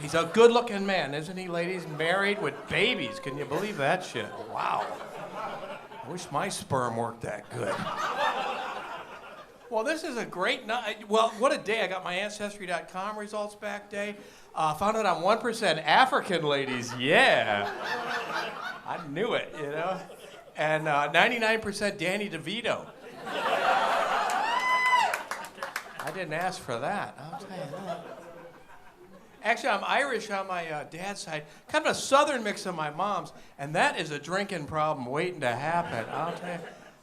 He's a good-looking man, isn't he, ladies? Married with babies. Can you believe that shit? Wow. I wish my sperm worked that good. Well, this is a great night. Well, what a day. I got my Ancestry.com results back day. Found out I'm 1% African, ladies. Yeah. I knew it, you know. And 99% Danny DeVito. I didn't ask for that. I'll tell you that. Actually, I'm Irish on my dad's side. Kind of a southern mix of my mom's. And that is a drinking problem waiting to happen. I'll tell you.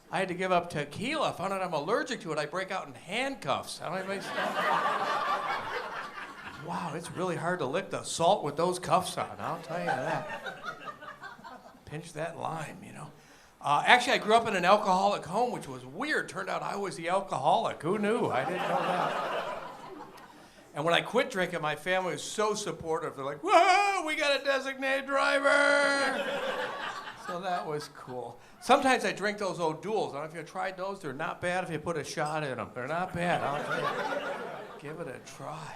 I had to give up tequila. Found out I'm allergic to it. I break out in handcuffs. I don't know if Wow, it's really hard to lick the salt with those cuffs on. I'll tell you that. Pinch that lime, you know. Actually, I grew up in an alcoholic home, which was weird. Turned out I was the alcoholic. Who knew? I didn't know that. And when I quit drinking, my family was so supportive. They're like, whoa, we got a designated driver. So that was cool. Sometimes I drink those O'Douls. I don't know if you've tried those. They're not bad if you put a shot in them. They're not bad. I'll tell you. Give it a try.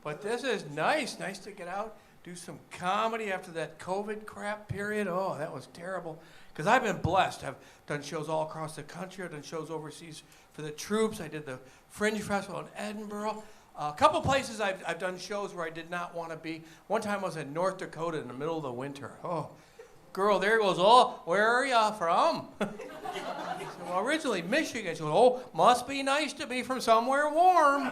But this is nice. Nice to get out, do some comedy after that COVID crap period. Oh, that was terrible. Because I've been blessed. I've done shows all across the country. I've done shows overseas for the troops. I did the Fringe Festival in Edinburgh. A couple places I've done shows where I did not want to be. One time I was in North Dakota in the middle of the winter. Oh. Girl there goes, oh, where are you from? I said, well, originally Michigan. She goes, oh, must be nice to be from somewhere warm.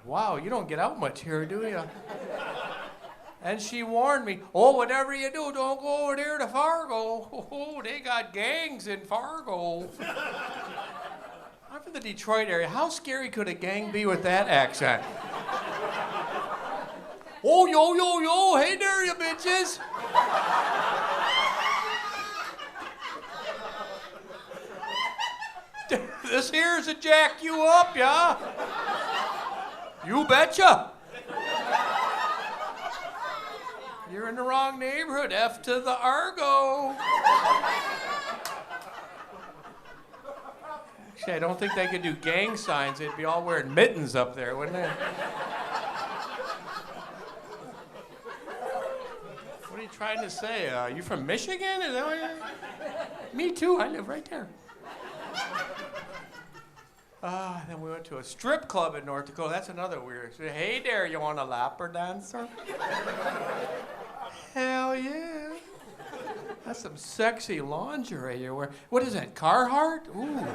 Wow, you don't get out much here, do you? And she warned me, oh, whatever you do, don't go over there to Fargo. Oh, they got gangs in Fargo. I'm from the Detroit area. How scary could a gang be with that accent? Oh, yo, yo, yo, hey there, you bitches. This here's to jack you up, yeah? You betcha. You're in the wrong neighborhood. F to the Argo. Actually, I don't think they could do gang signs. They'd be all wearing mittens up there, wouldn't they? What are you trying to say? You from Michigan? Is that what you're... Me too. I live right there. Then we went to a strip club in North Dakota. That's another weird. Hey there, you want a lapper dancer? Hell yeah. That's some sexy lingerie you're wearing. What is that, Carhartt? Ooh.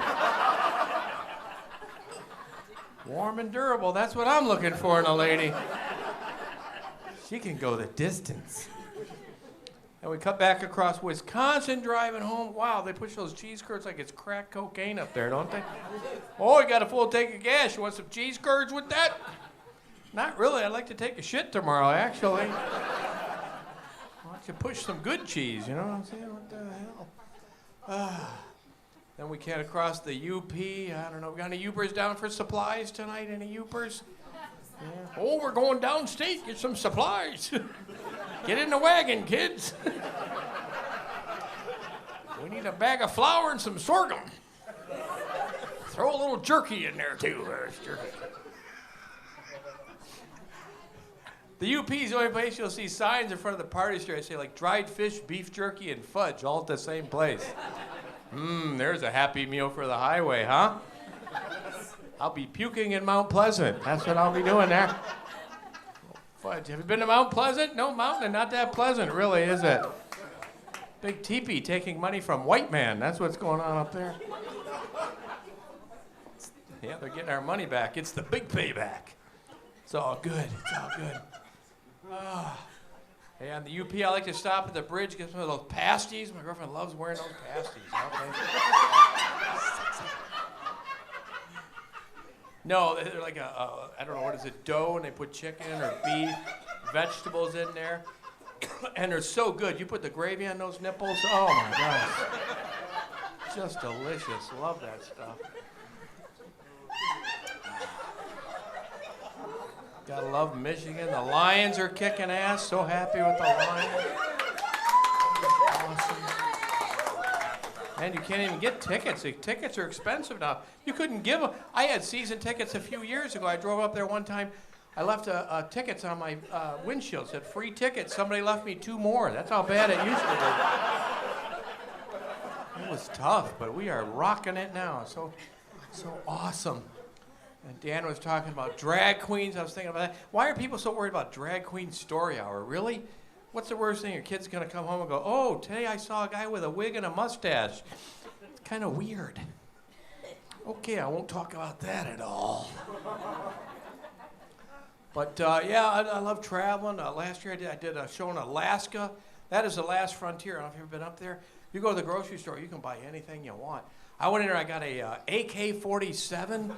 Warm and durable. That's what I'm looking for in a lady. She can go the distance. And we cut back across Wisconsin driving home. Wow, they push those cheese curds like it's crack cocaine up there, don't they? Oh, you got a full tank of gas. You want some cheese curds with that? Not really. I'd like to take a shit tomorrow, actually. Why don't you push some good cheese, you know what I'm saying? What the hell? Then we cut across the UP. I don't know. We got any Upers down for supplies tonight? Any Upers? Yeah. Oh, we're going downstate. Get some supplies. Get in the wagon, kids. We need a bag of flour and some sorghum. Throw a little jerky in there, too. There's jerky. The UP is the only place you'll see signs in front of the party store that say, like, dried fish, beef jerky, and fudge, all at the same place. There's a happy meal for the highway, huh? I'll be puking in Mount Pleasant. That's what I'll be doing there. Fudge. Have you been to Mount Pleasant? No, mountain, not that pleasant, really, is it? Big teepee taking money from white man. That's what's going on up there. Yeah, they're getting our money back. It's the big payback. It's all good. It's all good. Hey, on the UP, I like to stop at the bridge, get some of those pasties. My girlfriend loves wearing those pasties. Okay. No, they're like I don't know, what is it, dough, and they put chicken or beef, vegetables in there. And they're so good. You put the gravy on those nipples, oh my gosh. Just delicious. Love that stuff. Gotta love Michigan. The Lions are kicking ass. So happy with the Lions. Awesome. And you can't even get tickets. The tickets are expensive now. You couldn't give them. I had season tickets a few years ago. I drove up there one time. I left tickets on my windshield. It said free tickets. Somebody left me 2 more. That's how bad it used to be. It was tough, but we are rocking it now. So awesome. And Dan was talking about drag queens. I was thinking about that. Why are people so worried about drag queen story hour? Really? What's the worst thing? Your kid's going to come home and go, oh, today I saw a guy with a wig and a mustache. It's kind of weird. Okay, I won't talk about that at all. But yeah, I love traveling. Last year I did a show in Alaska. That is the last frontier. I don't know if you've ever been up there. You go to the grocery store, you can buy anything you want. I went in there, I got a AK-47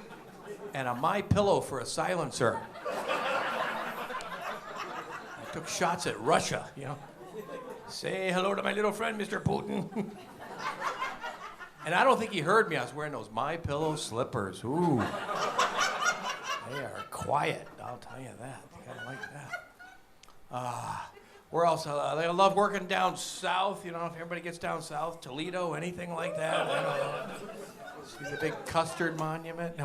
and a My Pillow for a silencer. Took shots at Russia, you know. Say hello to my little friend, Mr. Putin. And I don't think he heard me. I was wearing those My Pillow slippers. Ooh. They are quiet, I'll tell you that. I kind of like that. Where else? I love working down south, you know, if everybody gets down south, Toledo, anything like that. I don't know. See the big custard monument?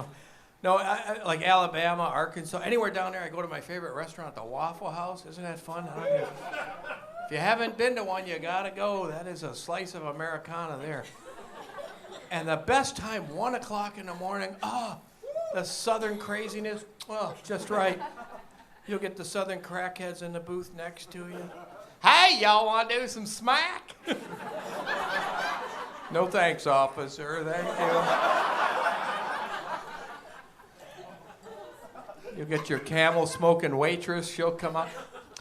No, I like Alabama, Arkansas, anywhere down there. I go to my favorite restaurant, the Waffle House. Isn't that fun? If you haven't been to one, you gotta go. That is a slice of Americana there. And the best time, 1 o'clock in the morning. The southern craziness. Well, just right. You'll get the southern crackheads in the booth next to you. Hey, y'all want to do some smack? No thanks, officer. Thank you. You'll get your camel smoking waitress. She'll come up.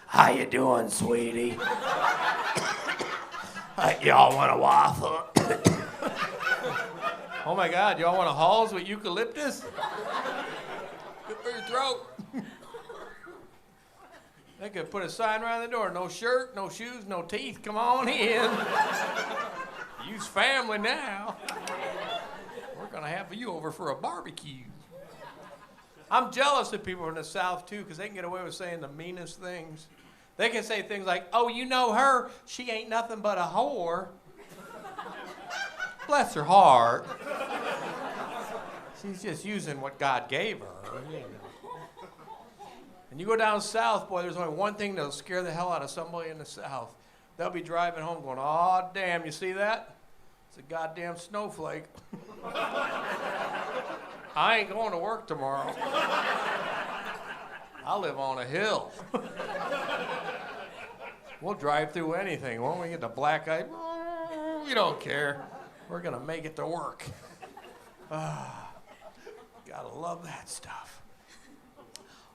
How you doing, sweetie? Y'all want a waffle? Oh my God, y'all want a Halls with eucalyptus? Good for your throat. They could put a sign around the door. No shirt, no shoes, no teeth. Come on in. You's family now. We're gonna have you over for a barbecue. I'm jealous of people from the South, too, because they can get away with saying the meanest things. They can say things like, oh, you know her, she ain't nothing but a whore. Bless her heart. She's just using what God gave her. You know. And you go down south, boy, there's only one thing that'll scare the hell out of somebody in the South. They'll be driving home going, oh, damn, you see that? It's a goddamn snowflake. I ain't going to work tomorrow. I live on a hill. We'll drive through anything. When we get the black eye, we don't care. We're going to make it to work. Gotta love that stuff.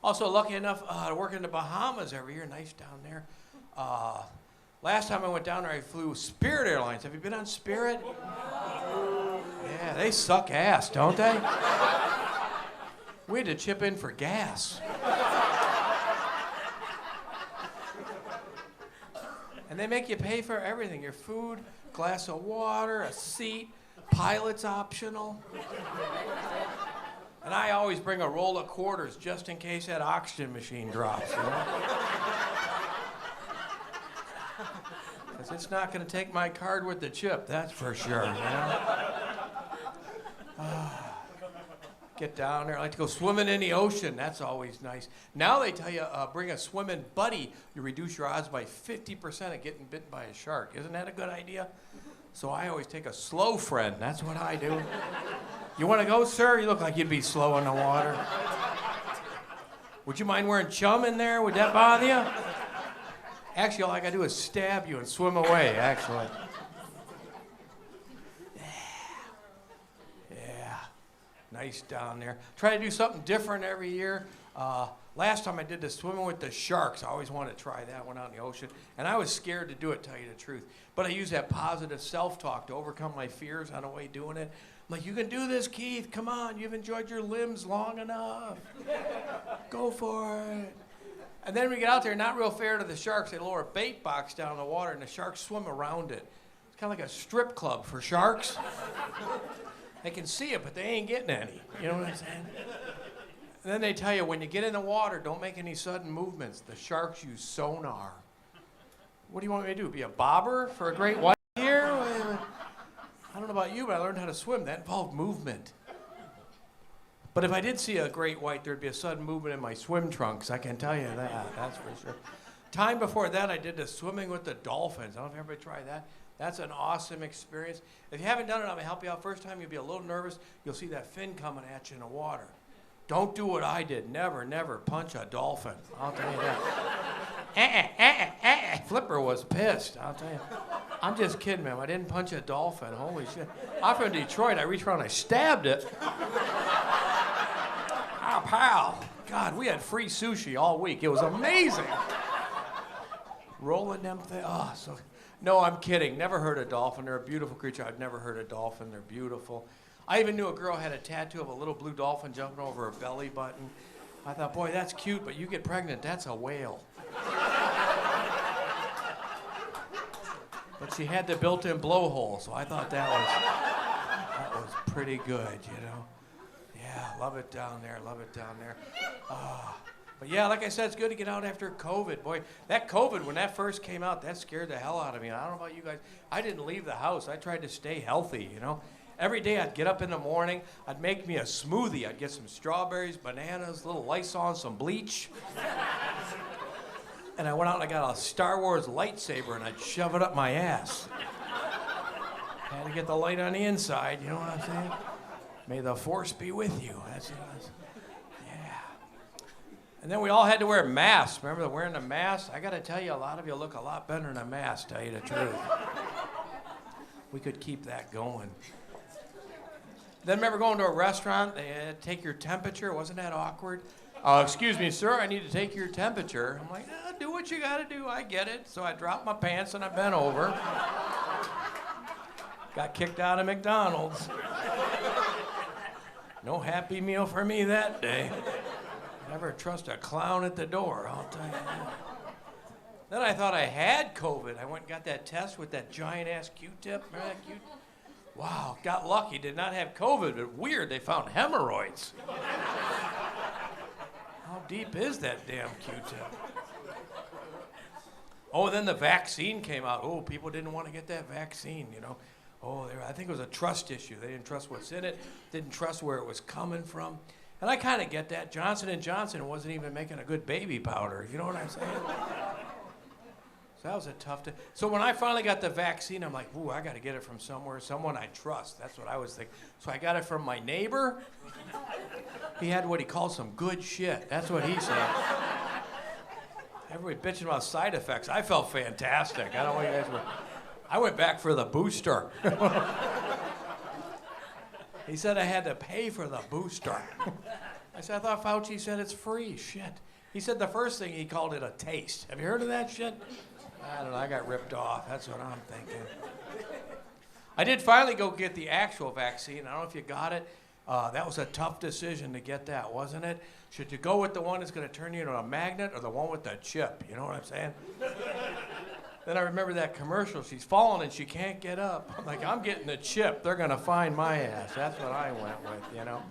Also, lucky enough to work in the Bahamas every year. Nice down there. Last time I went down there, I flew Spirit Airlines. Have you been on Spirit? Yeah, they suck ass, don't they? We had to chip in for gas. And they make you pay for everything. Your food, glass of water, a seat, pilot's optional. And I always bring a roll of quarters just in case that oxygen machine drops, you know? Because it's not going to take my card with the chip, that's for sure, you know? Get down there. I like to go swimming in the ocean. That's always nice. Now they tell you, bring a swimming buddy. You reduce your odds by 50% of getting bitten by a shark. Isn't that a good idea? So I always take a slow friend. That's what I do. You want to go, sir? You look like you'd be slow in the water. Would you mind wearing chum in there? Would that bother you? Actually, all I got to do is stab you and swim away, actually. Nice down there. Try to do something different every year. Last time I did the swimming with the sharks. I always wanted to try that one out in the ocean. And I was scared to do it, tell you the truth. But I use that positive self-talk to overcome my fears on the way doing it. I'm like, you can do this, Keith. Come on. You've enjoyed your limbs long enough. Go for it. And then we get out there, not real fair to the sharks. They lower a bait box down in the water, and the sharks swim around it. It's kind of like a strip club for sharks. They can see it, but they ain't getting any. You know what I'm saying? And then they tell you, when you get in the water, don't make any sudden movements. The sharks use sonar. What do you want me to do? Be a bobber for a great white here? I don't know about you, but I learned how to swim. That involved movement. But if I did see a great white, there'd be a sudden movement in my swim trunks. I can tell you that. That's for sure. Time before that, I did the swimming with the dolphins. I don't know if everybody tried that. That's an awesome experience. If you haven't done it, I'm going to help you out. First time, you'll be a little nervous. You'll see that fin coming at you in the water. Don't do what I did. Never, never punch a dolphin. I'll tell you that. Flipper was pissed. I'll tell you. I'm just kidding, man. I didn't punch a dolphin. Holy shit. I'm from Detroit. I reached around and I stabbed it. Oh, pal. God, we had free sushi all week. It was amazing. Rolling them things. Oh, so. No, I'm kidding. Never hurt a dolphin. They're a beautiful creature. I've never hurt a dolphin. They're beautiful. I even knew a girl had a tattoo of a little blue dolphin jumping over her belly button. I thought, boy, that's cute, but you get pregnant, that's a whale. But she had the built-in blowhole, so I thought that was pretty good, you know. Yeah, love it down there, love it down there. But yeah, like I said, it's good to get out after COVID. Boy, that COVID, when that first came out, that scared the hell out of me. I don't know about you guys. I didn't leave the house. I tried to stay healthy, you know. Every day I'd get up in the morning, I'd make me a smoothie. I'd get some strawberries, bananas, a little Lysol, and some bleach. And I went out and I got a Star Wars lightsaber and I'd shove it up my ass. Had to get the light on the inside, you know what I'm saying? May the force be with you. That's it. Yeah. And then we all had to wear masks. Remember wearing the mask? I got to tell you, a lot of you look a lot better in a mask, to tell you the truth. We could keep that going. Then remember going to a restaurant, they had to take your temperature. Wasn't that awkward? Excuse me, sir, I need to take your temperature. I'm like, do what you got to do. I get it. So I dropped my pants and I bent over. Got kicked out of McDonald's. No happy meal for me that day. Never trust a clown at the door, I'll tell you that. Then I thought I had COVID. I went and got that test with that giant-ass Q-tip. Remember that Q-tip? Wow, got lucky. Did not have COVID, but weird, they found hemorrhoids. How deep is that damn Q-tip? Oh, then the vaccine came out. Oh, people didn't want to get that vaccine, you know. Oh, I think it was a trust issue. They didn't trust what's in it, didn't trust where it was coming from. And I kind of get that. Johnson & Johnson wasn't even making a good baby powder. You know what I'm saying? So that was a tough day. So when I finally got the vaccine, I'm like, ooh, I got to get it from somewhere, someone I trust. That's what I was thinking. So I got it from my neighbor. He had what he called some good shit. That's what he said. Everybody bitching about side effects. I felt fantastic. I don't know what you guys were. I went back for the booster. He said I had to pay for the booster. I said, I thought Fauci said it's free. Shit. He said the first thing he called it a taste. Have you heard of that shit? I don't know. I got ripped off. That's what I'm thinking. I did finally go get the actual vaccine. I don't know if you got it. That was a tough decision to get that, wasn't it? Should you go with the one that's going to turn you into a magnet or the one with the chip? You know what I'm saying? Then I remember that commercial. She's falling and she can't get up. I'm like, I'm getting the chip. They're going to find my ass. That's what I went with, you know.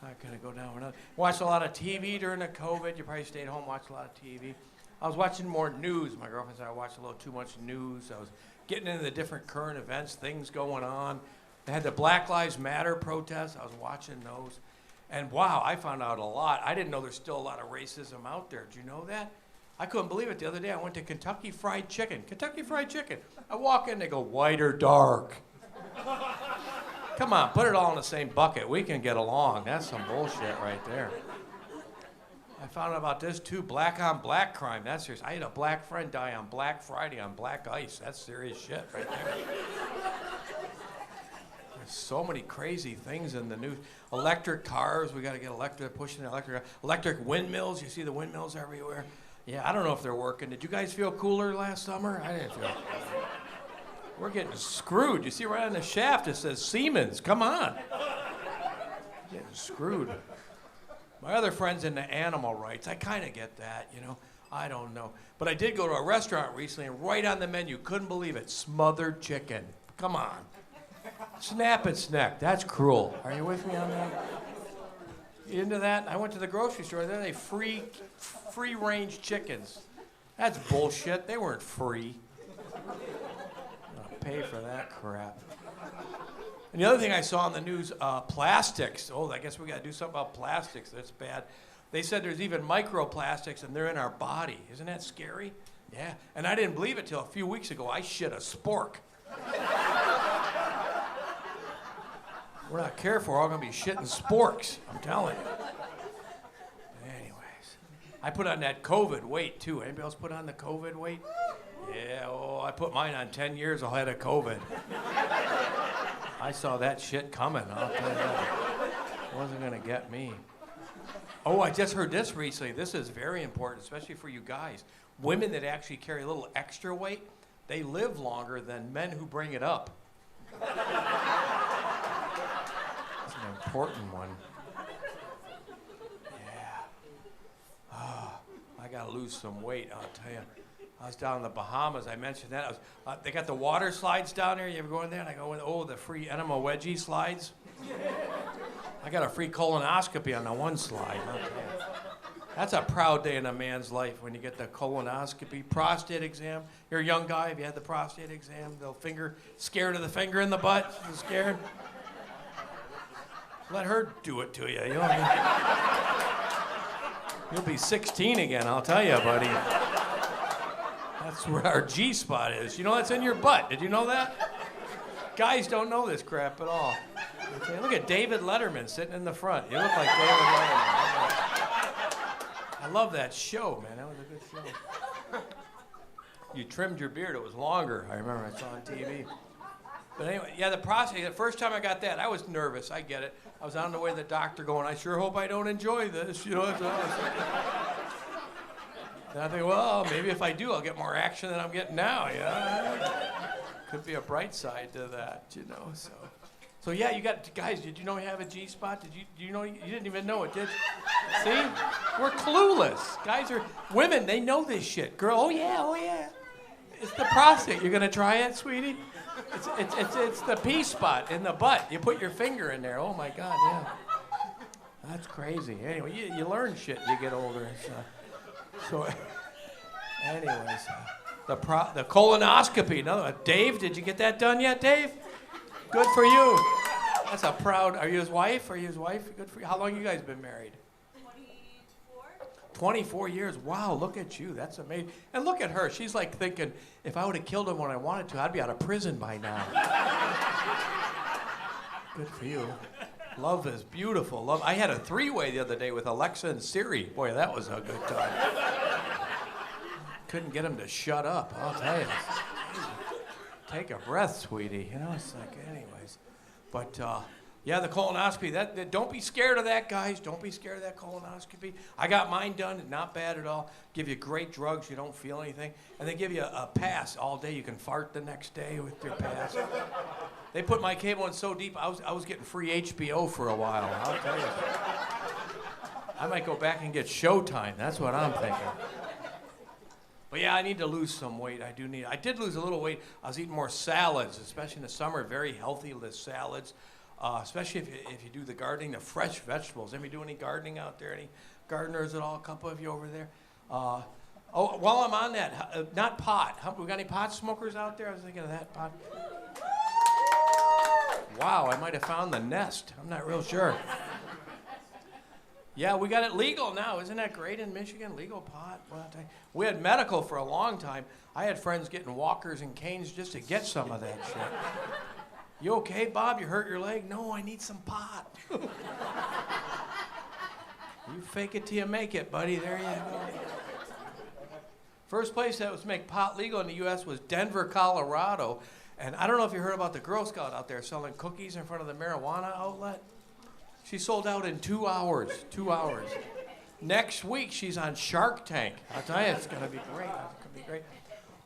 I'm going to go down with another. Watched a lot of TV during the COVID. You probably stayed home, watched a lot of TV. I was watching more news. My girlfriend said I watched a little too much news. I was getting into the different current events, things going on. They had the Black Lives Matter protests. I was watching those. And wow, I found out a lot. I didn't know there's still a lot of racism out there. Did you know that? I couldn't believe it. The other day I went to Kentucky Fried Chicken. Kentucky Fried Chicken. I walk in, they go, white or dark? Come on, put it all in the same bucket. We can get along. That's some bullshit right there. I found out about this too, black on black crime. That's serious. I had a black friend die on Black Friday on black ice. That's serious shit right there. There's so many crazy things in the news. Electric cars, we got to get electric, pushing electric windmills. You see the windmills everywhere. Yeah, I don't know if they're working. Did you guys feel cooler last summer? I didn't feel. We're getting screwed. You see right on the shaft it says Siemens. Come on. Getting screwed. My other friend's into animal rights. I kind of get that, you know. I don't know. But I did go to a restaurant recently, and right on the menu, couldn't believe it, smothered chicken. Come on. Snap its neck. That's cruel. Are you with me on that? You into that? I went to the grocery store. There they free-range chickens. That's bullshit. They weren't free. I'm gonna pay for that crap. And the other thing I saw on the news, plastics. Oh, I guess we got to do something about plastics. That's bad. They said there's even microplastics, and they're in our body. Isn't that scary? Yeah. And I didn't believe it till a few weeks ago. I shit a spork. We're not careful, we're all going to be shitting sporks. I'm telling you. Anyways, I put on that COVID weight, too. Anybody else put on the COVID weight? Yeah, oh, I put mine on 10 years ahead of COVID. I saw that shit coming. I'll tell you that. It wasn't going to get me. Oh, I just heard this recently. This is very important, especially for you guys. Women that actually carry a little extra weight, they live longer than men who bring it up. That's an important one. Yeah. Oh, I got to lose some weight, I'll tell you. I was down in the Bahamas. I mentioned that. They got the water slides down there. You ever go in there? And I go in, oh, the free enema wedgie slides. I got a free colonoscopy on the one slide. That's a proud day in a man's life when you get the colonoscopy, prostate exam. You're a young guy. If you had the prostate exam, scared of the finger in the butt. You scared? Let her do it to you. You know what I mean? You'll be 16 again, I'll tell you, buddy. That's where our G spot is. You know that's in your butt. Did you know that? Guys don't know this crap at all. Okay, look at David Letterman sitting in the front. You look like David Letterman. I love that show, man. That was a good show. You trimmed your beard. It was longer. I remember I saw on TV. But anyway, yeah, the prostate. The first time I got that, I was nervous. I get it. I was on the way to the doctor going, I sure hope I don't enjoy this. You know what I'm saying? And I think, well, maybe if I do, I'll get more action than I'm getting now. Yeah, could be a bright side to that, you know. So yeah, you got guys. Did you know you have a G spot? Do you know you didn't even know it? Did you? See, we're clueless. Guys women. They know this shit. Girl, oh yeah. It's the prostate. You're gonna try it, sweetie? It's the P spot in the butt. You put your finger in there. Oh my God, yeah. That's crazy. Anyway, you learn shit as you get older. So, anyways, the colonoscopy. Another Dave, did you get that done yet, Dave? Good for you. That's a proud. Are you his wife? Good for you. How long you guys been married? 24 years. Wow, look at you. That's amazing. And look at her. She's like thinking, if I would have killed him when I wanted to, I'd be out of prison by now. Good for you. Love is beautiful. Love. I had a three-way the other day with Alexa and Siri. Boy, that was a good time. Couldn't get him to shut up, I'll tell you. Take a breath, sweetie. You know, it's like, anyways. But, yeah, the colonoscopy. Don't be scared of that, guys. Don't be scared of that colonoscopy. I got mine done. Not bad at all. Give you great drugs. You don't feel anything. And they give you a pass all day. You can fart the next day with your pass. They put my cable in so deep, I was getting free HBO for a while. I'll tell you. I might go back and get Showtime. That's what I'm thinking. But yeah, I need to lose some weight. I did lose a little weight. I was eating more salads, especially in the summer. Very healthy salads, especially if you do the gardening, the fresh vegetables. Anybody do any gardening out there? Any gardeners at all? A couple of you over there. Oh, while I'm on that, not pot. We got any pot smokers out there? I was thinking of that pot. Wow, I might have found the nest. I'm not real sure. Yeah, we got it legal now. Isn't that great in Michigan? Legal pot. Well, we had medical for a long time. I had friends getting walkers and canes just to get some of that shit. You okay, Bob? You hurt your leg? No, I need some pot. You fake it till you make it, buddy. There you go. First place that was make pot legal in the U.S. was Denver, Colorado. And I don't know if you heard about the Girl Scout out there selling cookies in front of the marijuana outlet. She sold out in 2 hours. 2 hours. Next week, she's on Shark Tank. I'll tell you, it's going to be great. It's going to be great.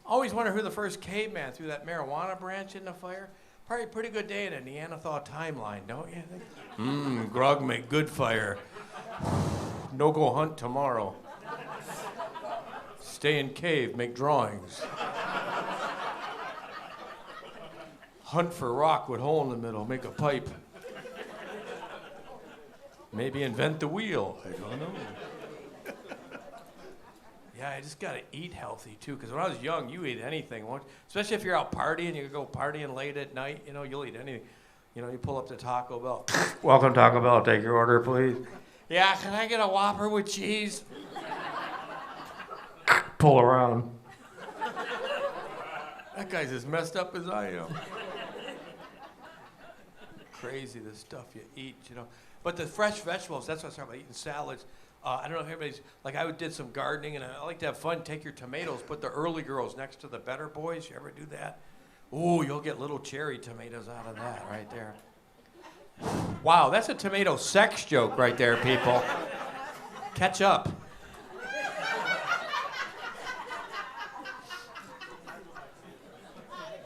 Always wonder who the first caveman threw that marijuana branch in the fire. Probably a pretty good day in a Neanderthal timeline, don't you think? Grog make good fire. No go hunt tomorrow. Stay in cave, make drawings. Hunt for rock with hole in the middle, make a pipe. Maybe invent the wheel. I don't know. Yeah, I just got to eat healthy, too, because when I was young, you eat anything. Especially if you're out partying, you go partying late at night, you know, you'll eat anything. You know, you pull up to Taco Bell. Welcome, Taco Bell. Take your order, please. Yeah, can I get a Whopper with cheese? Pull around. That guy's as messed up as I am. Crazy, the stuff you eat, you know. But the fresh vegetables, that's what I was talking about, eating salads. I don't know if everybody's, like I did some gardening, and I like to have fun. Take your tomatoes, put the early girls next to the better boys. You ever do that? Ooh, you'll get little cherry tomatoes out of that right there. Wow, that's a tomato sex joke right there, people. Catch up.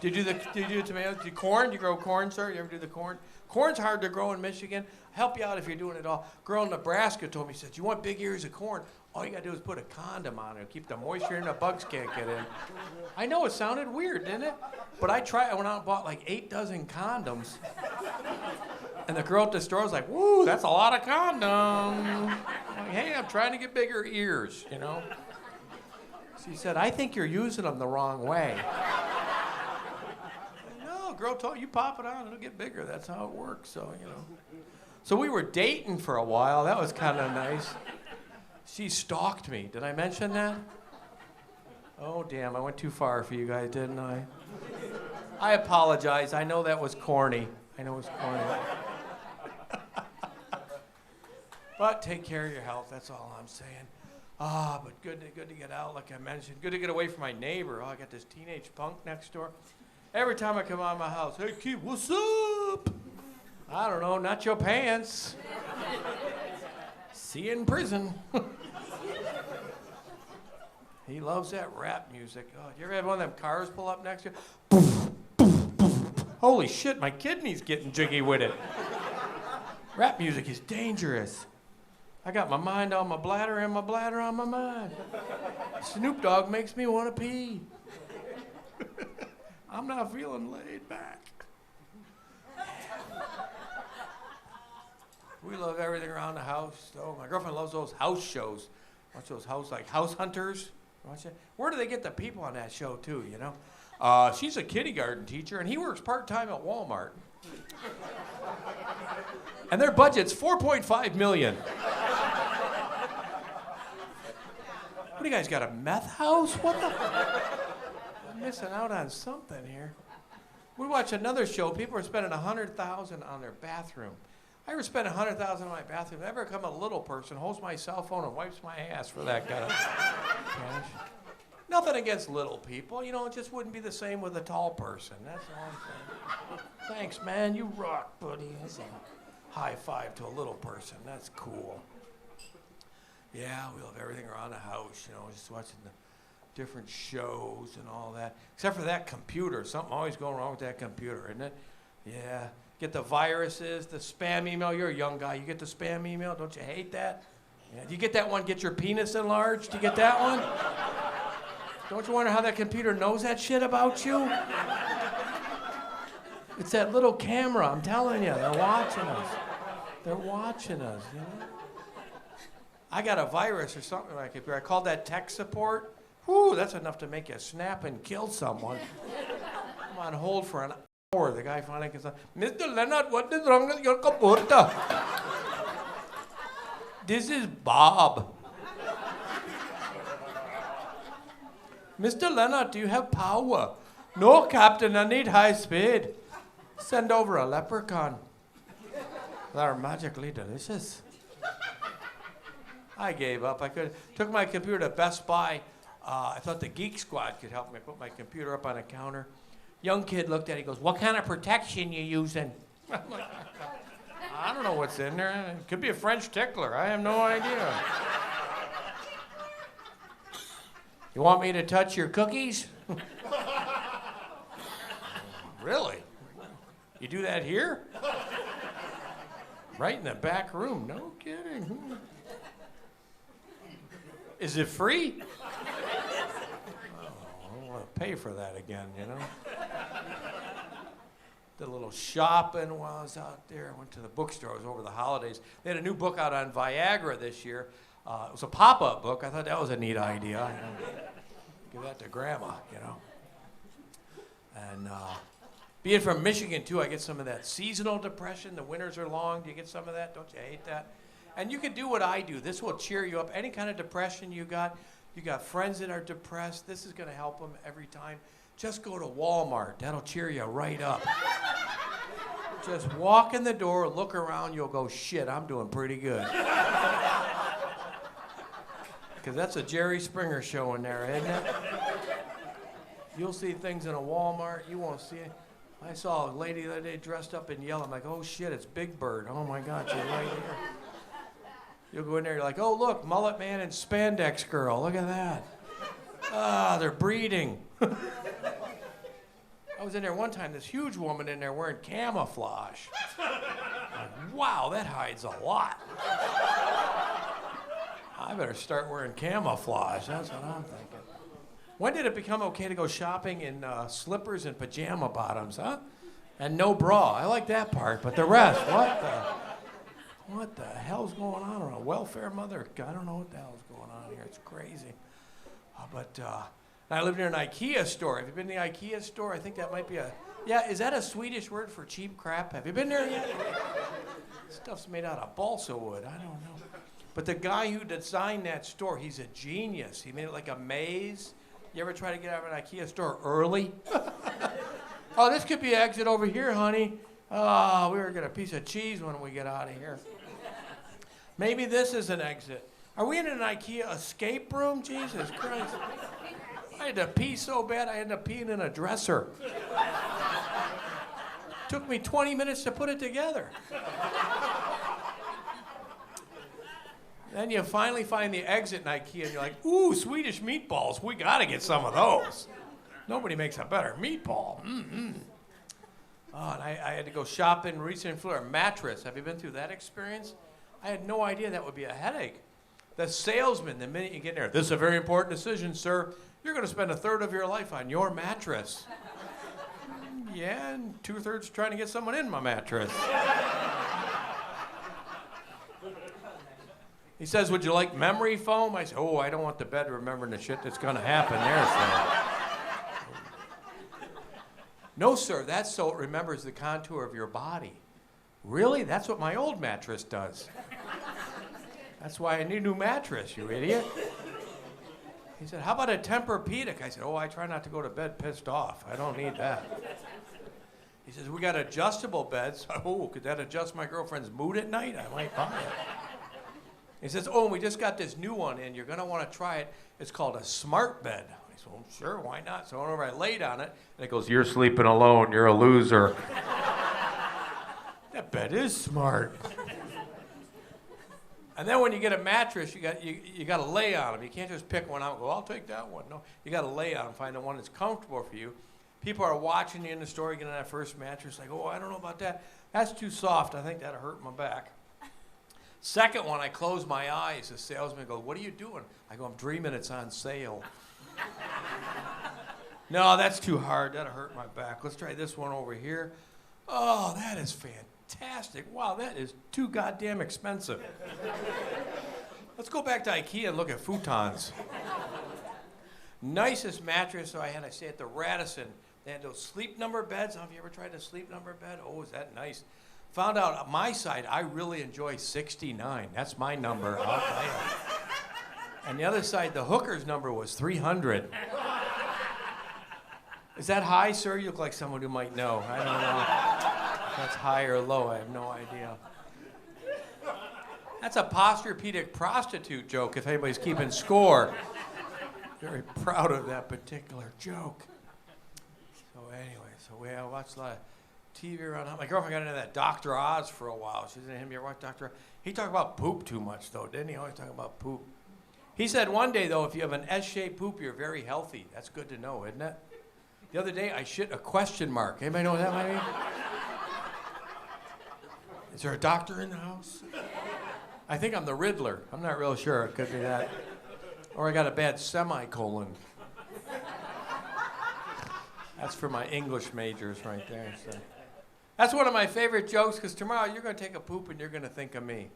Do you do tomatoes? Do you corn? Do you grow corn, sir? You ever do the corn? Corn's hard to grow in Michigan. Help you out if you're doing it all. Girl in Nebraska told me, she said, you want big ears of corn? All you gotta do is put a condom on it. Keep the moisture in, the bugs can't get in. I know it sounded weird, didn't it? But I went out and bought like 8 dozen condoms. And the girl at the store was like, woo, that's a lot of condoms. Like, hey, I'm trying to get bigger ears, you know? She said, I think you're using them the wrong way. No, girl told you pop it on, it'll get bigger. That's how it works, so, you know. So we were dating for a while. That was kind of nice. She stalked me. Did I mention that? Oh, damn, I went too far for you guys, didn't I? I apologize. I know that was corny. I know it was corny. But take care of your health, that's all I'm saying. But good to get out, like I mentioned. Good to get away from my neighbor. I got this teenage punk next door. Every time I come out of my house, hey, Keith, what's up? I don't know, not your pants. See you in prison. He loves that rap music. Oh, you ever have one of them cars pull up next to you? Holy shit, my kidney's getting jiggy with it. Rap music is dangerous. I got my mind on my bladder and my bladder on my mind. Snoop Dogg makes me want to pee. I'm not feeling laid back. We love everything around the house. Oh, my girlfriend loves those house shows. Watch those like House Hunters. Watch it. Where do they get the people on that show too, you know? She's a kindergarten teacher, and he works part-time at Walmart. And their budget's $4.5 million. What do you guys got, a meth house? What the? I'm missing out on something here. We watch another show. People are spending $100,000 on their bathroom. I ever spend $100,000 on my bathroom. I ever come a little person, holds my cell phone and wipes my ass for that kind of cash. Nothing against little people. You know, it just wouldn't be the same with a tall person. That's all I'm saying. Thanks, man. You rock, buddy. That's a high five to a little person. That's cool. Yeah, we love everything around the house, you know, just watching the different shows and all that. Except for that computer. Something always going wrong with that computer, isn't it? Yeah. Get the viruses, the spam email. You're a young guy. You get the spam email. Don't you hate that? Yeah. Do you get that one, get your penis enlarged? Do you get that one? Don't you wonder how that computer knows that shit about you? It's that little camera. I'm telling you. They're watching us. They're watching us, you know? I got a virus or something on my computer. I called that tech support. Whew, that's enough to make you snap and kill someone. I'm on hold for an hour. The guy finally gets on. Mr. Lenart, what is wrong with your computer? This is Bob. Mr. Lenart, do you have power? No, Captain, I need high speed. Send over a leprechaun. They're magically delicious. I gave up. Took my computer to Best Buy. I thought the Geek Squad could help me. Put my computer up on a counter. Young kid looked at it. He goes, what kind of protection you using? I'm like, I don't know what's in there. It could be a French tickler. I have no idea. You want me to touch your cookies? Really? You do that here? Right in the back room. No kidding. Is it free? Oh, I don't want to pay for that again, you know? Did a little shopping while I was out there. I went to the bookstores over the holidays. They had a new book out on Viagra this year. It was a pop-up book. I thought that was a neat idea. You know? Give that to Grandma, you know? And Being from Michigan, too, I get some of that seasonal depression. The winters are long. Do you get some of that? Don't you hate that? And you can do what I do. This will cheer you up. Any kind of depression you got friends that are depressed, this is going to help them every time. Just go to Walmart. That'll cheer you right up. Just walk in the door, look around, you'll go, shit, I'm doing pretty good. Because that's a Jerry Springer show in there, isn't it? You'll see things in a Walmart, you won't see it. I saw a lady the other day dressed up in yellow. I'm like, oh shit, it's Big Bird. Oh my God, she's right here. You'll go in there, you're like, oh look, Mullet Man and Spandex Girl, look at that. Ah, they're breeding. I was in there one time, this huge woman in there wearing camouflage. Like, wow, that hides a lot. I better start wearing camouflage, that's what I'm thinking. When did it become okay to go shopping in slippers and pajama bottoms, huh? And no bra, I like that part, but the rest, what the hell's going on around? Welfare mother, I don't know what the hell's going on here, it's crazy. I lived near an IKEA store. Have you been to the IKEA store? I think that might be is that a Swedish word for cheap crap? Have you been there yet? Stuff's made out of balsa wood, I don't know. But the guy who designed that store, he's a genius. He made it like a maze. You ever try to get out of an IKEA store early? Oh, this could be an exit over here, honey. Oh, we were getting a piece of cheese when we get out of here. Maybe this is an exit. Are we in an IKEA escape room? Jesus Christ. I had to pee so bad I ended up peeing in a dresser. Took me 20 minutes to put it together. Then you finally find the exit in IKEA and you're like, ooh, Swedish meatballs. We gotta get some of those. Nobody makes a better meatball. Mm-hmm. Oh, and I had to go shopping recently for a mattress. Have you been through that experience? I had no idea that would be a headache. The salesman, the minute you get in there, this is a very important decision, sir. You're going to spend a third of your life on your mattress. Yeah, and 2/3 trying to get someone in my mattress. He says, would you like memory foam? I said, oh, I don't want the bed remembering the shit that's going to happen there, sir. No, sir, that's so it remembers the contour of your body. Really? That's what my old mattress does. That's why I need a new mattress, you idiot. He said, how about a Tempur-Pedic? I said, oh, I try not to go to bed pissed off. I don't need that. He says, we got adjustable beds. Oh, could that adjust my girlfriend's mood at night? I might buy it. He says, oh, and we just got this new one in. You're going to want to try it. It's called a smart bed. I said, well, sure, why not? So I went over, I laid on it, and it goes, you're sleeping alone. You're a loser. That bed is smart. And then when you get a mattress, you got to lay on them. You can't just pick one out and go, I'll take that one. No, you got to lay on them, find the one that's comfortable for you. People are watching you in the store, getting that first mattress, like, oh, I don't know about that. That's too soft. I think that'll hurt my back. Second one, I close my eyes. The salesman goes, what are you doing? I go, I'm dreaming it's on sale. No, that's too hard. That'll hurt my back. Let's try this one over here. Oh, that is fantastic. Wow, that is too goddamn expensive. Let's go back to IKEA and look at futons. Nicest mattress, so I had to stay at the Radisson. They had those sleep number beds. Have you ever tried a sleep number bed? Oh, is that nice? Found out on my side, I really enjoy 69. That's my number, I'll tell you. And the other side, the hooker's number was 300. Is that high, sir? You look like someone who might know. I don't know if that's high or low. I have no idea. That's a Posturepedic prostitute joke, if anybody's keeping score. Very proud of that particular joke. So anyway, we watched a lot of TV around. My girlfriend got into that Dr. Oz for a while. She's into him. You ever watch Dr. Oz? He talked about poop too much, though, didn't he? Always talking about poop. He said one day, though, if you have an S-shaped poop, you're very healthy. That's good to know, isn't it? The other day, I shit a question mark. Anybody know what that might mean? Is there a doctor in the house? I think I'm the Riddler. I'm not real sure. It could be that. Or I got a bad semicolon. That's for my English majors right there. So. That's one of my favorite jokes, because tomorrow you're going to take a poop and you're going to think of me.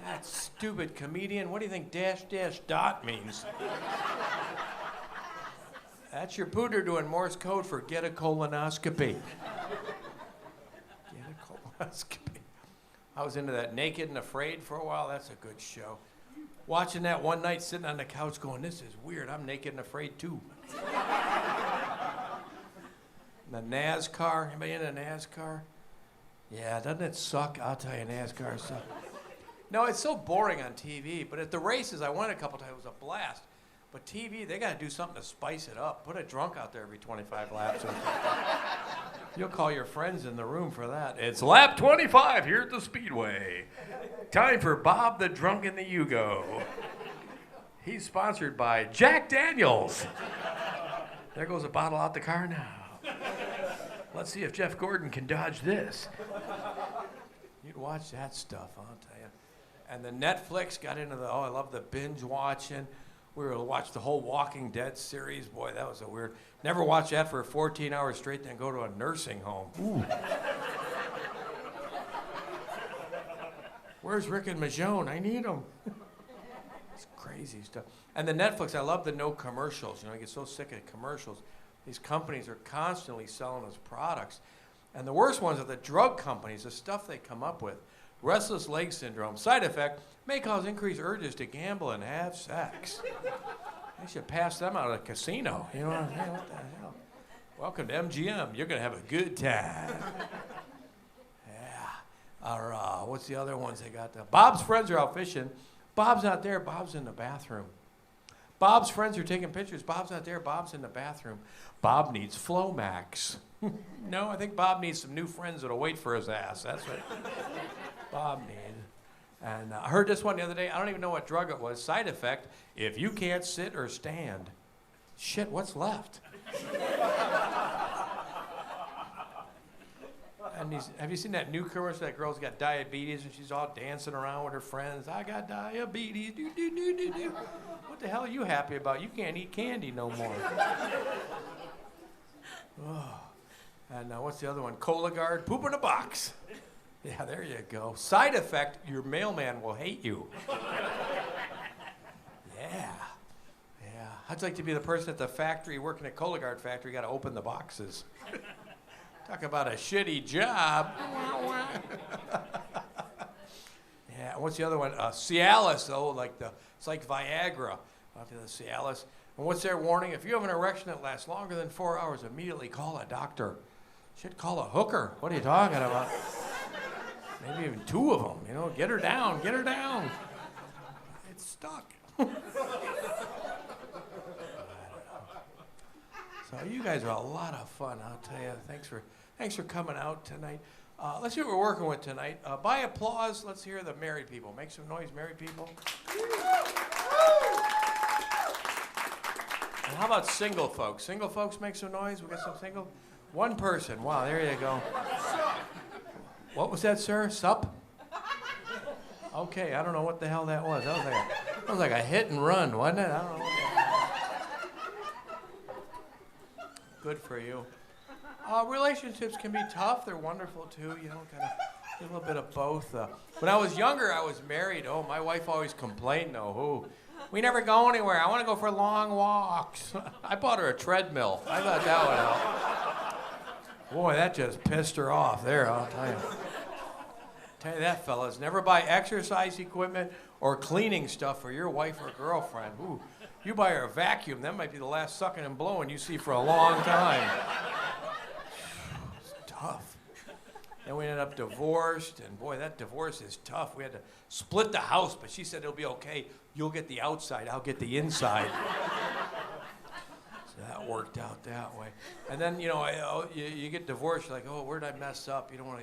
That stupid comedian. What do you think dash dash dot means? That's your pooter doing Morse code for get a colonoscopy. Get a colonoscopy. I was into that Naked and Afraid for a while. That's a good show. Watching that one night, sitting on the couch going, this is weird. I'm naked and afraid too. The NASCAR. Anybody into NASCAR? Yeah, doesn't it suck? I'll tell you, NASCAR sucks. No, it's so boring on TV. But at the races, I went a couple times. It was a blast. But TV, they got to do something to spice it up. Put a drunk out there every 25 laps. You'll call your friends in the room for that. It's lap 25 here at the Speedway. Time for Bob the Drunk in the Yugo. He's sponsored by Jack Daniels. There goes a bottle out the car now. Let's see if Jeff Gordon can dodge this. You'd watch that stuff, I'll tell you. And the Netflix got into I love the binge watching. We were to watch the whole Walking Dead series. Boy, that was a weird. Never watch that for 14 hours straight, then go to a nursing home. Ooh. Where's Rick and Michonne? I need them. It's crazy stuff. And the Netflix, I love the no commercials. You know, I get so sick of commercials. These companies are constantly selling us products. And the worst ones are the drug companies, the stuff they come up with. Restless leg syndrome. Side effect, may cause increased urges to gamble and have sex. They should pass them out at a casino. You know what I'm saying? What the hell? Welcome to MGM. You're going to have a good time. Yeah. Or what's the other ones they got? Bob's friends are out fishing. Bob's not there. Bob's in the bathroom. Bob's friends are taking pictures. Bob's not there. Bob's in the bathroom. Bob needs Flomax. No, I think Bob needs some new friends that'll wait for his ass. That's what Bob needs. And I heard this one the other day. I don't even know what drug it was. Side effect, if you can't sit or stand. Shit, what's left? And have you seen that new commercial? That girl's got diabetes and she's all dancing around with her friends. I got diabetes. Do, do, do, do, do. What the hell are you happy about? You can't eat candy no more. Oh. And what's the other one? Cologuard, poop in a box. Yeah, there you go. Side effect, your mailman will hate you. Yeah. Yeah. I'd like to be the person at the factory working at Cologuard factory, got to open the boxes. Talk about a shitty job. Yeah, what's the other one? Cialis, though, it's like Viagra. I'll do the Cialis. And what's their warning? If you have an erection that lasts longer than 4 hours, immediately call a doctor. Should call a hooker. What are you talking about? Maybe even two of them, you know. Get her down, get her down. It's stuck. So you guys are a lot of fun, I'll tell you. Thanks for coming out tonight. Let's see what we're working with tonight. By applause, let's hear the married people. Make some noise, married people. And how about single folks? Single folks make some noise. We got some single. One person. Wow, there you go. What was that, sir? Sup? Okay, I don't know what the hell that was. That was like a hit and run, wasn't it? I don't know. Good for you. Relationships can be tough. They're wonderful too. You know, kind of a little bit of both. When I was younger, I was married. Oh, my wife always complained. We never go anywhere. I want to go for long walks. I bought her a treadmill. I thought that would help. Boy, that just pissed her off there, I'll tell you. Tell you that, fellas. Never buy exercise equipment or cleaning stuff for your wife or girlfriend. Ooh, you buy her a vacuum, that might be the last sucking and blowing you see for a long time. It's tough. Then we ended up divorced, and boy, that divorce is tough. We had to split the house, but she said it'll be okay. You'll get the outside, I'll get the inside. That worked out that way. And then, you get divorced, you're like, oh, where did I mess up? You want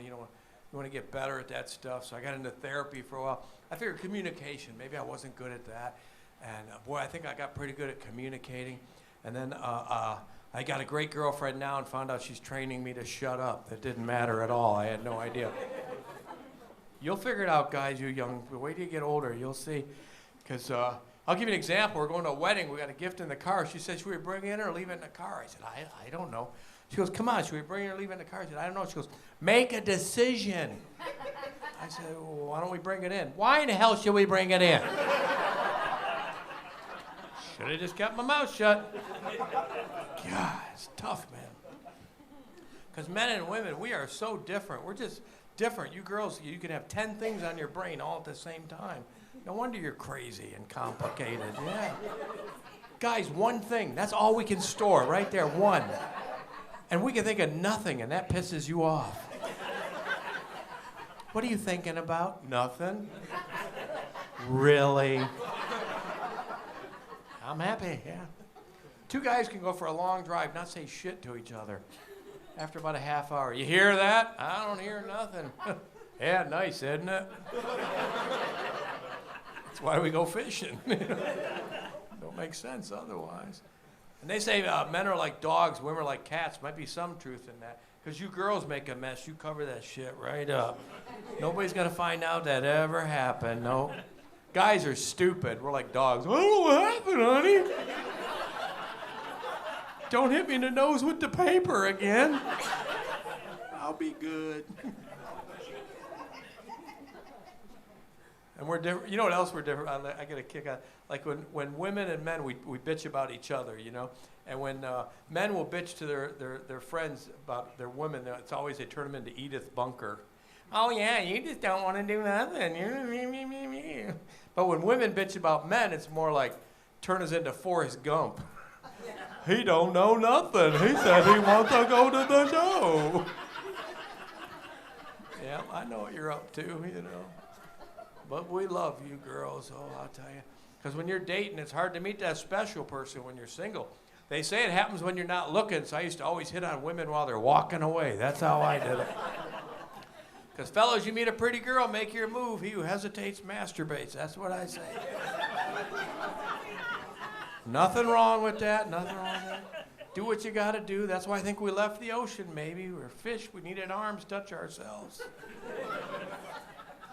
to get better at that stuff. So I got into therapy for a while. I figured communication, maybe I wasn't good at that. And boy, I think I got pretty good at communicating. And then I got a great girlfriend now and found out she's training me to shut up. That didn't matter at all. I had no idea. You'll figure it out, guys, you young. Wait till you get older, you'll see. Because I'll give you an example. We're going to a wedding. We got a gift in the car. She said, should we bring it in or leave it in the car? I said, I don't know. She goes, come on, should we bring it or leave it in the car? I said, I don't know. She goes, make a decision. I said, well, why don't we bring it in? Why in the hell should we bring it in? Should have just kept my mouth shut. God, it's tough, man. Because men and women, we are so different. We're just different. You girls, you can have 10 things on your brain all at the same time. No wonder you're crazy and complicated. Yeah. Guys, one thing. That's all we can store right there. One. And we can think of nothing, and that pisses you off. What are you thinking about? Nothing. Really? I'm happy, yeah. 2 guys can go for a long drive, not say shit to each other. After about a half hour, you hear that? I don't hear nothing. Yeah, nice, isn't it? That's why we go fishing. Don't make sense otherwise. And they say men are like dogs, women are like cats. Might be some truth in that. Because you girls make a mess, you cover that shit right up. Nobody's gonna find out that ever happened, no. Guys are stupid. We're like dogs. I don't know what happened, honey. Don't hit me in the nose with the paper again. I'll be good. And we're different. You know what else we're different? I get a kick out. Like when women and men, we bitch about each other, you know? And when men will bitch to their friends about their women, it's always they turn them into Edith Bunker. Oh, yeah, you just don't want to do nothing. You're. But when women bitch about men, it's more like turn us into Forrest Gump. He don't know nothing. He said he wants to go to the show. Yeah, I know what you're up to, you know. But we love you girls, oh, I'll tell you. Because when you're dating, it's hard to meet that special person when you're single. They say it happens when you're not looking, so I used to always hit on women while they're walking away. That's how I did it. Because fellas, you meet a pretty girl, make your move. He who hesitates masturbates. That's what I say. Nothing wrong with that, nothing wrong with that. Do what you gotta do. That's why I think we left the ocean, maybe. We're fish, we needed arms to touch ourselves.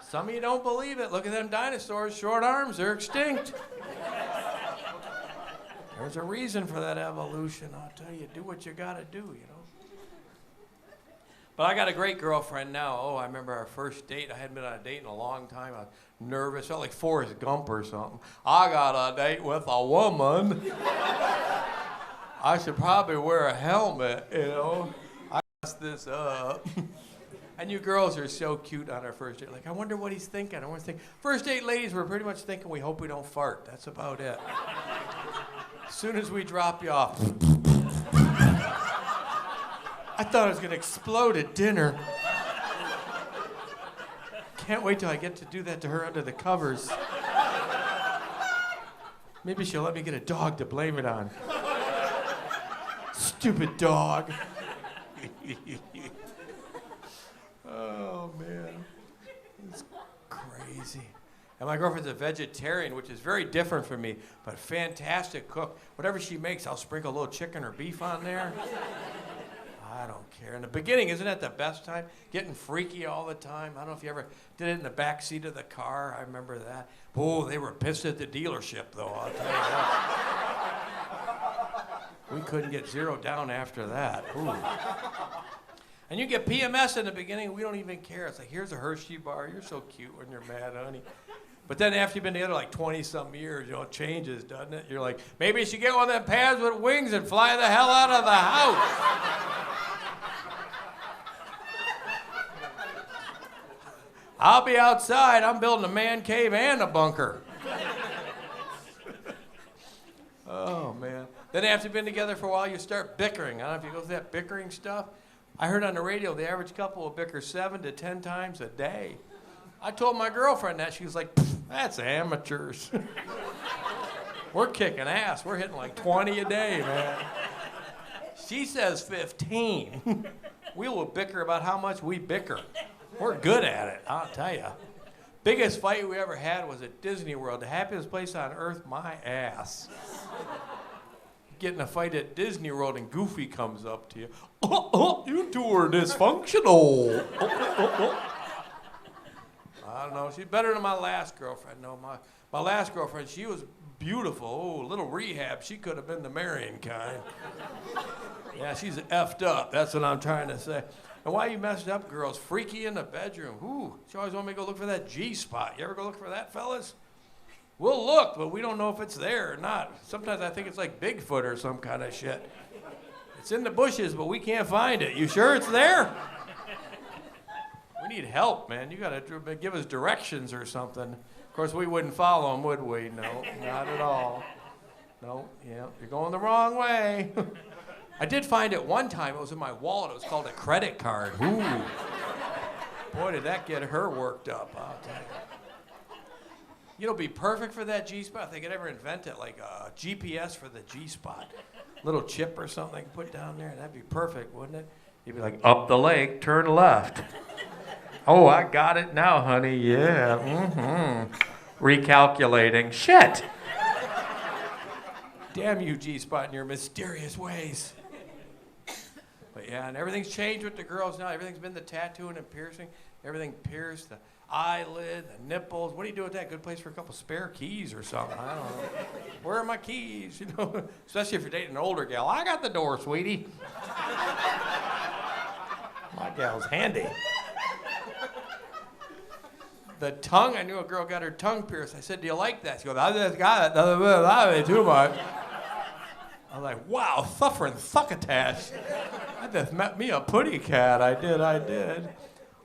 Some of you don't believe it. Look at them dinosaurs, short arms, they're extinct. There's a reason for that evolution, I'll tell you. Do what you gotta do, you know. But I got a great girlfriend now. Oh, I remember our first date. I hadn't been on a date in a long time. I was nervous. Felt like Forrest Gump or something. I got a date with a woman. I should probably wear a helmet, you know. I messed this up. And you girls are so cute on our first date. Like, I wonder what he's thinking. I want to think. First date ladies, we're pretty much thinking we hope we don't fart. That's about it. As soon as we drop you off. I thought I was going to explode at dinner. Can't wait till I get to do that to her under the covers. Maybe she'll let me get a dog to blame it on. Stupid dog. Oh, man. It's crazy. And my girlfriend's a vegetarian, which is very different from me, but fantastic cook. Whatever she makes, I'll sprinkle a little chicken or beef on there. I don't care. In the beginning, isn't that the best time? Getting freaky all the time. I don't know if you ever did it in the back seat of the car. I remember that. Oh, they were pissed at the dealership, though, I'll tell you that. We couldn't get zeroed down after that. Ooh. And you get PMS in the beginning, we don't even care. It's like, here's a Hershey bar. You're so cute when you're mad, honey. But then after you've been together like 20-some years, you know, it changes, doesn't it? You're like, maybe you should get one of them pads with wings and fly the hell out of the house. I'll be outside. I'm building a man cave and a bunker. Oh, man. Then after you've been together for a while, you start bickering. I don't know if you go through that bickering stuff. I heard on the radio the average couple will bicker 7 to 10 times a day. I told my girlfriend that. She was like, that's amateurs. We're kicking ass. We're hitting like 20 a day, man. She says 15. We will bicker about how much we bicker. We're good at it, I'll tell you. Biggest fight we ever had was at Disney World. The happiest place on earth, my ass. Get in a fight at Disney World and Goofy comes up to you. You two are dysfunctional. I don't know. She's better than my last girlfriend. No, my last girlfriend, she was beautiful. Oh, a little rehab. She could have been the marrying kind. Yeah, she's effed up. That's what I'm trying to say. And why you messed up, girls? Freaky in the bedroom. Ooh, she always want me to go look for that G spot. You ever go look for that, fellas? We'll look, but we don't know if it's there or not. Sometimes I think it's like Bigfoot or some kind of shit. It's in the bushes, but we can't find it. You sure it's there? We need help, man. You got to give us directions or something. Of course, we wouldn't follow them, would we? No, not at all. No, yeah, you're going the wrong way. I did find it one time. It was in my wallet. It was called a credit card. Ooh. Boy, did that get her worked up, I'll tell you. You know, it'd be perfect for that G-spot if they could ever invent it, like a GPS for the G-spot. Little chip or something they can put down there. That'd be perfect, wouldn't it? You'd be like, up the lake, turn left. Oh, I got it now, honey. Yeah. Mm-hmm. Recalculating. Shit. Damn you, G-spot, and your mysterious ways. But yeah, and everything's changed with the girls now. Everything's been the tattooing and piercing. Everything pierced, the eyelid, the nipples. What do you do with that? Good place for a couple spare keys or something. I don't know. Where are my keys? You know, especially if you're dating an older gal. I got the door, sweetie. My gal's handy. The tongue, I knew a girl got her tongue pierced. I said, do you like that? She goes, I just got it. Doesn't bother me too much. I was like, wow, suffering succotash. I just met me a putty cat. I did.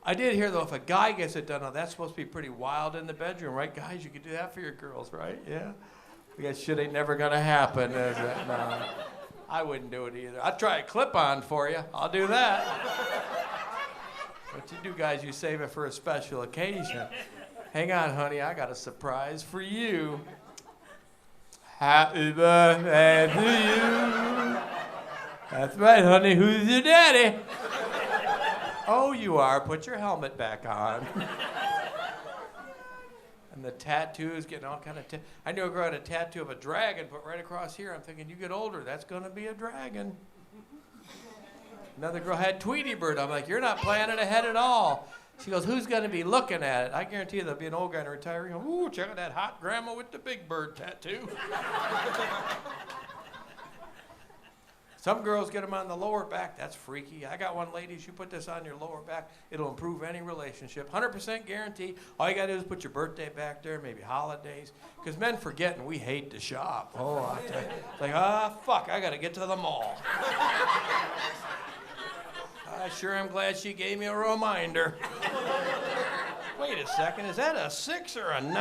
I did hear, though, if a guy gets it done, that's supposed to be pretty wild in the bedroom, right? Guys, you could do that for your girls, right? Yeah? That shit ain't never going to happen, is it? No. I wouldn't do it either. I'd try a clip-on for you. I'll do that. What you do, guys, you save it for a special occasion. Hang on, honey, I got a surprise for you. Happy birthday to you. That's right, honey. Who's your daddy? Oh, you are. Put your helmet back on. And the tattoos, getting all kind of... I knew a girl had a tattoo of a dragon put right across here. I'm thinking, you get older, that's going to be a dragon. Another girl had Tweety Bird. I'm like, you're not planning ahead at all. She goes, who's going to be looking at it? I guarantee you there'll be an old guy in a retiree. Ooh, check out that hot grandma with the big bird tattoo. Some girls get them on the lower back. That's freaky. I got one lady, she put this on your lower back. It'll improve any relationship. 100% guarantee. All you got to do is put your birthday back there, maybe holidays. Because men forget and we hate to shop. Oh, I tell you. It's like, fuck, I got to get to the mall. I sure am glad she gave me a reminder. Wait a second, is that a 6 or a 9?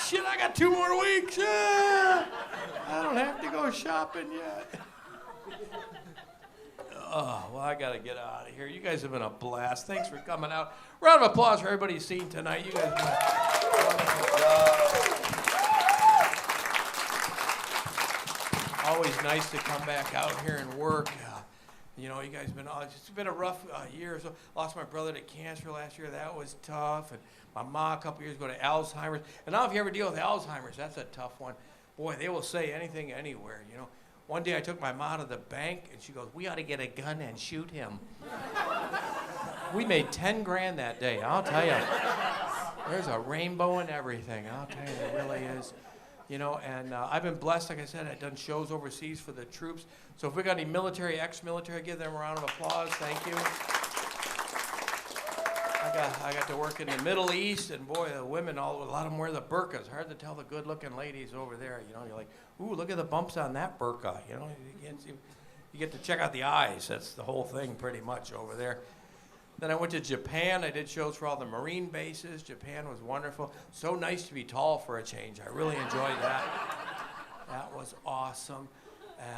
Shit, I got 2 more weeks. I don't have to go shopping yet. Oh, well, I got to get out of here. You guys have been a blast. Thanks for coming out. Round of applause for everybody you've seen tonight. You guys have done a wonderful job. Always nice to come back out here and work. You know, you guys have been, it's been a rough year. So lost my brother to cancer last year. That was tough. And my mom a couple years ago to Alzheimer's. And now if you ever deal with Alzheimer's, that's a tough one. Boy, they will say anything anywhere, you know. One day I took my mom to the bank, and she goes, we ought to get a gun and shoot him. We made 10 grand that day, I'll tell you. There's a rainbow and everything, I'll tell you, there really is. You know, and I've been blessed, like I said, I've done shows overseas for the troops. So if we got any military, ex-military, give them a round of applause. Thank you. I got to work in the Middle East, and boy, the women, a lot of them wear the burqas. Hard to tell the good-looking ladies over there. You know, you're like, ooh, look at the bumps on that burqa. You know, you get to check out the eyes. That's the whole thing, pretty much, over there. Then I went to Japan. I did shows for all the Marine bases. Japan was wonderful. So nice to be tall for a change. I really enjoyed that. That was awesome.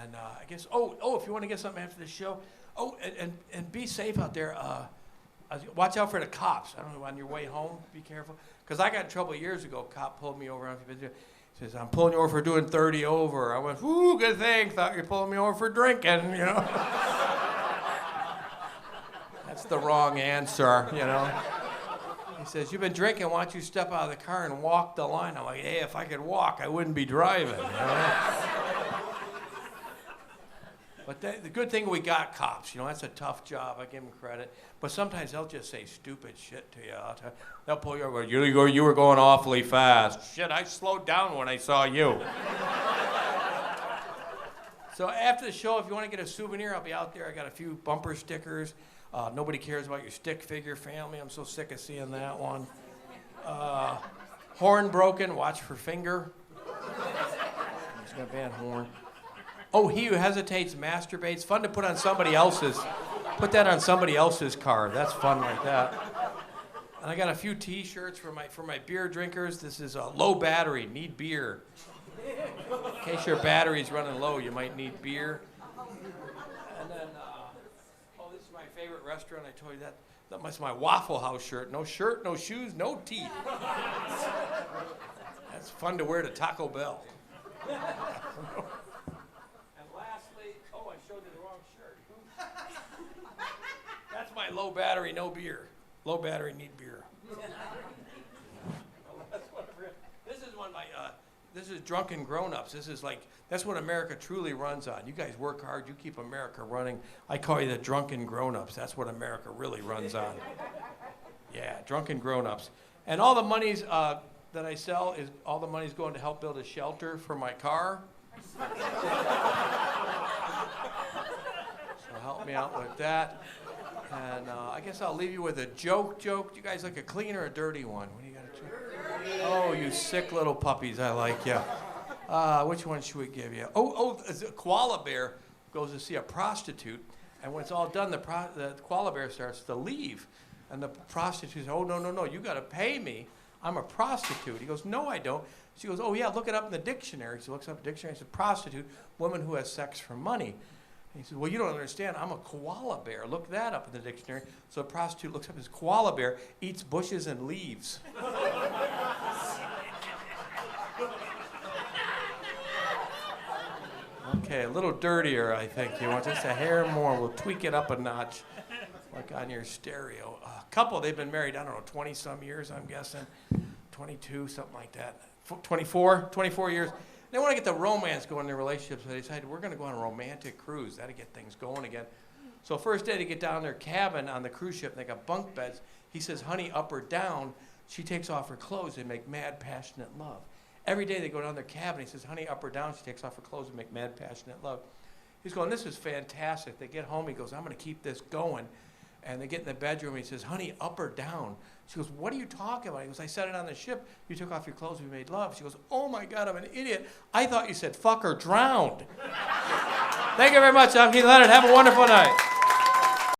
And I guess, if you want to get something after the show, and be safe out there. Watch out for the cops. I don't know, on your way home, be careful. Because I got in trouble years ago. A cop pulled me over. He says, I'm pulling you over for doing 30 over. I went, ooh, good thing. Thought you were pulling me over for drinking, you know. That's the wrong answer, you know. He says, you've been drinking. Why don't you step out of the car and walk the line? I'm like, hey, if I could walk, I wouldn't be driving, you know. But the good thing we got cops, you know, that's a tough job, I give them credit. But sometimes they'll just say stupid shit to you. They'll pull you over, you were going awfully fast. Shit, I slowed down when I saw you. So after the show, if you want to get a souvenir, I'll be out there. I got a few bumper stickers. Nobody cares about your stick figure family. I'm so sick of seeing that one. Horn broken, watch for finger. He's got a bad horn. Oh, he who hesitates masturbates. Fun to put on somebody else's. Put that on somebody else's car. That's fun like that. And I got a few T-shirts for my beer drinkers. This is a low battery, need beer. In case your battery's running low, you might need beer. And then, this is my favorite restaurant. I told you that. That was my Waffle House shirt. No shirt, no shoes, no teeth. That's fun to wear to Taco Bell. And lastly, I showed you the wrong shirt. That's my low battery, no beer. Low battery, need beer. This is drunken grown-ups. That's what America truly runs on. You guys work hard, you keep America running. I call you the drunken grown-ups. That's what America really runs on. Yeah, drunken grown-ups. And all the monies that I sell all the money's going to help build a shelter for my car. So help me out with that. And I guess I'll leave you with a joke. Do you guys like a clean or a dirty one? What do you got to choose? Oh, you sick little puppies. I like you. Which one should we give you? A koala bear goes to see a prostitute, and when it's all done, the koala bear starts to leave. And the prostitute says, oh, no, you got to pay me. I'm a prostitute. He goes, no, I don't. She goes, oh, yeah, look it up in the dictionary. She looks up the dictionary and says, prostitute, woman who has sex for money. And he says, well, you don't understand. I'm a koala bear. Look that up in the dictionary. So the prostitute looks up his koala bear, eats bushes and leaves. Okay, a little dirtier, I think. You want just a hair more. We'll tweak it up a notch, like on your stereo. A couple, they've been married, 20-some years, I'm guessing. 22, something like that. 24 years. They want to get the romance going in their relationships, so they decided we're going to go on a romantic cruise. That'll get things going again. So first day they get down their cabin on the cruise ship, and they got bunk beds. He says, honey, up or down. She takes off her clothes. They make mad, passionate love. Every day they go down their cabin. He says, honey, up or down. She takes off her clothes and make mad, passionate love. He's going, this is fantastic. They get home. He goes, I'm going to keep this going. And they get in the bedroom. He says, honey, up or down? She goes, what are you talking about? He goes, I said it on the ship. You took off your clothes. We made love. She goes, oh, my God, I'm an idiot. I thought you said fuck or drowned. Thank you very much. I'm Keith Lenart. Have a wonderful night.